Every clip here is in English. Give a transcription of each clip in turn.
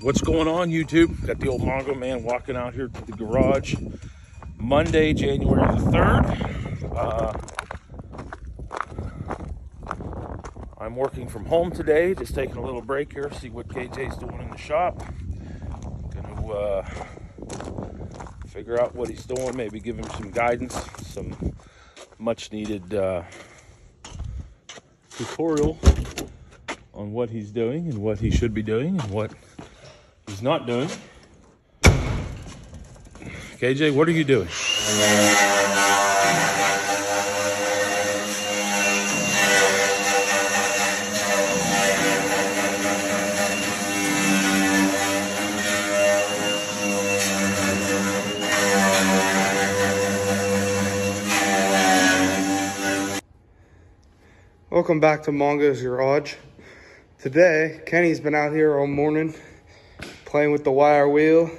What's going on, YouTube? Got the old Mongo man walking out here to the garage. Monday, January the 3rd. I'm working from home today, just taking a little break here, see what KJ's doing in the shop. Gonna figure out what he's doing, maybe give him some guidance, some much needed tutorial on what he's doing and what he should be doing and what he's not doing. KJ, what are you doing? Welcome back to Mongo's Garage. Today, Kenny's been out here all morning playing with the wire wheel.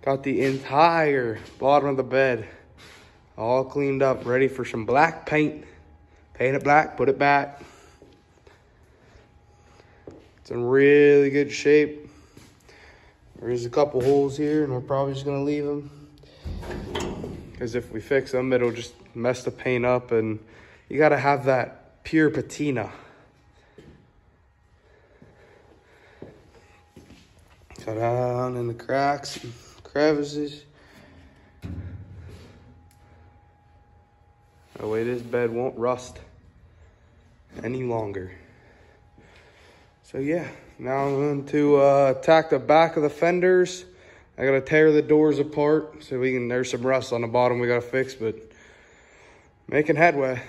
Got the entire bottom of the bed all cleaned up, ready for some black paint. Paint it black, put it back. It's in really good shape. There's a couple holes here and we're probably just gonna leave them, because if we fix them, it'll just mess the paint up, and you gotta have that pure patina. Cut down in the cracks and crevices. That way this bed won't rust any longer. So yeah, now I'm going to attack the back of the fenders. I gotta tear the doors apart so we can, there's some rust on the bottom we gotta fix, but making headway.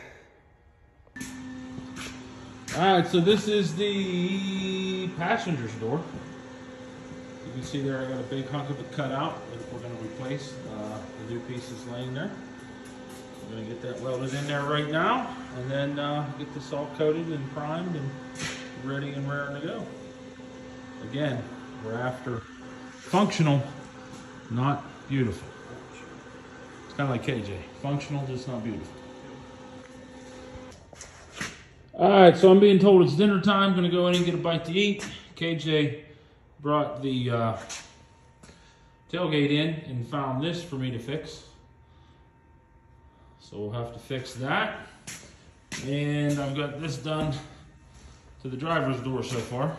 All right, so this is the passenger's door. You can see there I got a big hunk of it cut out that we're going to replace. The new piece is laying there. We're going to get that welded in there right now, and then get this all coated and primed and ready and raring to go. Again, we're after functional, not beautiful. It's kind of like KJ, functional, just not beautiful. All right, so I'm being told it's dinner time. Gonna go in and get a bite to eat. KJ brought the tailgate in and found this for me to fix. So we'll have to fix that. And I've got this done to the driver's door so far.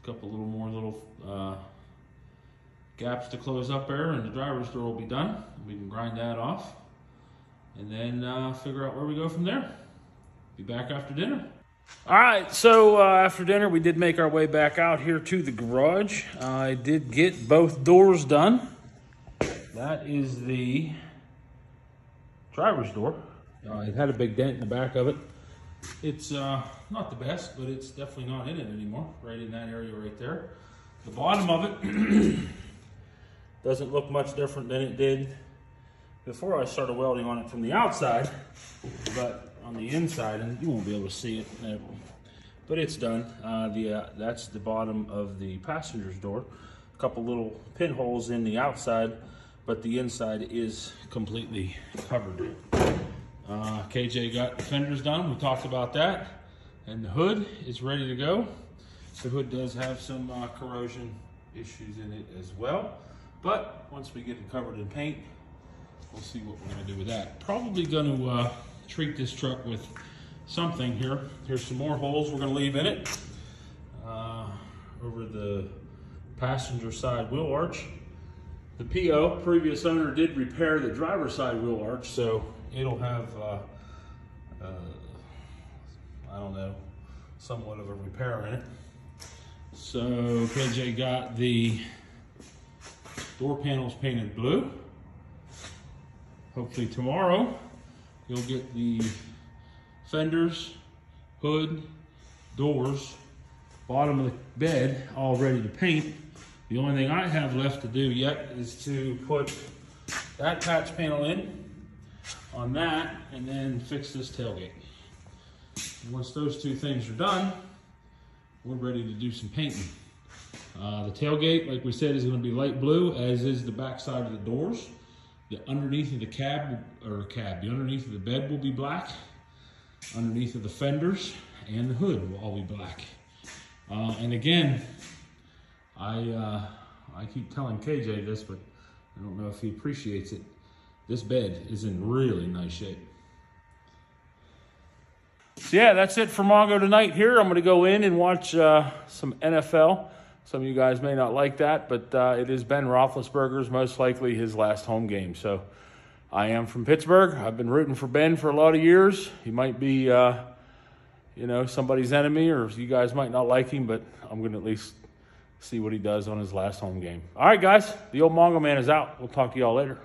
A couple little gaps to close up there, and the driver's door will be done. We can grind that off and then figure out where we go from there. Be back after dinner. All right, so after dinner, we did make our way back out here to the garage. I did get both doors done. That is the driver's door. It had a big dent in the back of it. It's not the best, but it's definitely not in it anymore, right in that area right there. The bottom of it doesn't look much different than it did before I started welding on it from the outside, but on the inside, and you won't be able to see it, but it's done. That's the bottom of the passenger's door. A couple little pinholes in the outside, but the inside is completely covered. KJ got the fenders done. We talked about that, and the hood is ready to go. The hood does have some corrosion issues in it as well, but once we get it covered in paint, we'll see what we're gonna do with that. Probably gonna treat this truck with something here. Here's some more holes we're gonna leave in it. Over the passenger side wheel arch. The PO, previous owner, did repair the driver's side wheel arch, so it'll have, I don't know, somewhat of a repair in it. So KJ got the door panels painted blue. Hopefully tomorrow, you'll get the fenders, hood, doors, bottom of the bed all ready to paint. The only thing I have left to do yet is to put that patch panel in on that and then fix this tailgate. And once those two things are done, we're ready to do some painting. The tailgate, like we said, is going to be light blue, as is the back side of the doors. The underneath of the the underneath of the bed will be black. Underneath of the fenders and the hood will all be black. And again, I keep telling KJ this, but I don't know if he appreciates it. This bed is in really nice shape. So yeah, that's it for Mongo tonight here. I'm going to go in and watch some NFL. Some of you guys may not like that, but it is Ben Roethlisberger's most likely his last home game. So I am from Pittsburgh. I've been rooting for Ben for a lot of years. He might be, somebody's enemy, or you guys might not like him, but I'm going to at least see what he does on his last home game. All right, guys, the old Mongo Man is out. We'll talk to y'all later.